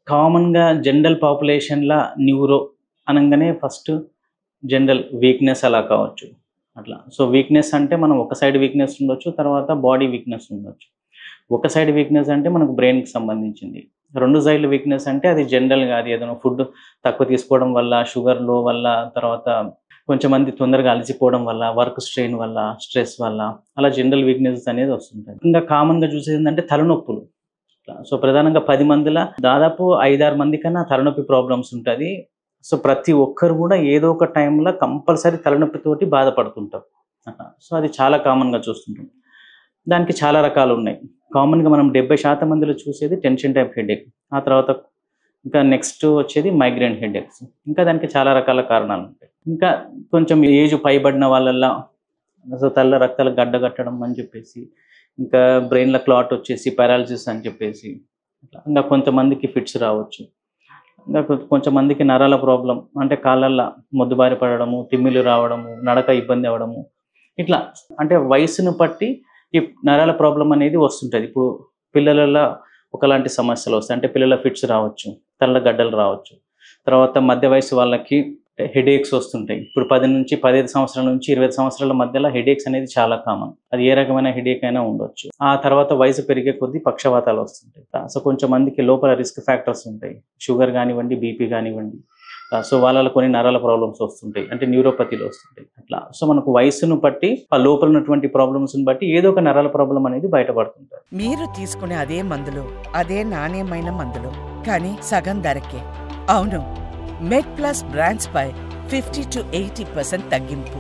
కామన్‌గా general పాపులేషన్‌ల neuro అనంగానే first general weakness అలా కావచ్చు. అట్లా. సో, వీక్‌నెస్ అంటే మనం ఒక సైడ్ వీక్‌నెస్ ఉండొచ్చు. తర్వాత బాడీ వీక్‌నెస్ ఉండొచ్చు. ఒక సైడ్ వీక్‌నెస్ అంటే మనకు బ్రెయిన్‌కి సంబంధించింది. 2 సైడ్‌ల వీక్‌నెస్ అంటే అది జనరల్‌గా అది ఏదైనా ఫుడ్ తక్కువ తీసుకోవడం వల్ల, షుగర్ లో వల్ల, తర్వాత కొంచెంమంది తొందరగా అలసిపోవడం వల్ల, వర్క్ స్ట్రెయిన్ వల్ల, స్ట్రెస్ వల్ల అలా జనరల్ వీక్‌నెసెస్ అనేది వస్తుంటాయి. ఇంకా కామన్‌గా చూసేదేంటంటే తలనొప్పులు. సో, ప్రధానంగా 10 మందిల దాదాపు 5, 6 మందికన్నా తలనొప్పి ప్రాబ్లమ్స్ ఉంటది. సో, ప్రతి ఒక్కరు గూడా ఏదో ఒక టైంలో కంపల్సరీ తలనొప్పితోటి బాధపడుతుంటారు. సో, అది చాలా కామన్‌గా చూస్తుంటాం. దానికి చాలా రకాలున్నాయి. కామన్‌గా మనం 70% మందిలో చూసేది టెన్షన్ టైప్ హెడేక్. ఆ తర్వాత ఇంకా నెక్స్ట్ వచ్చేది మైగ్రేన్ హెడేక్స్. ఇంకా దానికి చాలా రకాల కారణాలుంటాయి. ఇంకా కొంచెం ఏజ్ పైబడిన వాళ్ళల్ల సో, తలలో రక్తాలు గడ్డగట్టడం అని చెప్పేసి, ఇంకా బ్రెయిన్‌లో క్లాట్ వచ్చేసి పారాలిసిస్ అని చెప్పేసి, అట్లా. ఇంకా కొంతమందికి ఫిట్స్ రావచ్చు. ఇంకా కొంచెంమందికి నరాల ప్రాబ్లమ్ అంటే కాళ్ళల్లో మొద్దుబారి పడడము, తిమ్మిర్లు రావడము, నడక ఇబ్బంది అవ్వడము. ఇట్లా అంటే వయసును బట్టి ఈ నరాల ప్రాబ్లమ్ అనేది వస్తుంటది. ఇప్పుడు పిల్లలల్లో ఒకలాంటి సమస్యలొస్తాయి. అంటే పిల్లల ఫిట్స్ రావచ్చు, తలలో గడ్డలు రావచ్చు. తర్వాత మధ్య వయసు వాళ్ళకి హెడేక్స్ వస్తుంటాయి. ఇప్పుడు 15 సంవత్సరాల నుంచి 20 సంవత్సరాల మధ్యలో హెడేక్స్ అనేది చాలా కామన్. అది ఏ రకమైన హెడేక్ అయినా ఉండొచ్చు. ఆ తర్వాత వయసు పెరిగే కొద్దీ పక్షవాతాలు వస్తుంటాయి. సో, కొంచెం మందికి లోపల రిస్క్ ఫ్యాక్టర్స్ ఉంటాయి. షుగర్ గానివ్వండి, బీపీ గానివ్వండి. సో, వాళ్ళలో కొన్ని నరాల ప్రాబ్లమ్స్ వస్తుంటాయి. అంటే న్యూరోపతిలు వస్తుంటాయి. అట్లా. సో, మనకు వయస్సును బట్టి ఆ లోపల ఉన్నటువంటి ప్రాబ్లమ్స్‌ని బట్టి ఏదో ఒక నరాల ప్రాబ్లమ్ అనేది బయటపడుతుంటది. మీరు తీసుకునే అదే మందులు, అదే నాణ్యమైన మందులు, కానీ సగం ధరకే. అవును, మెడ్ ప్లస్ బ్రాండ్స్ పై 50-80% తగ్గింపు.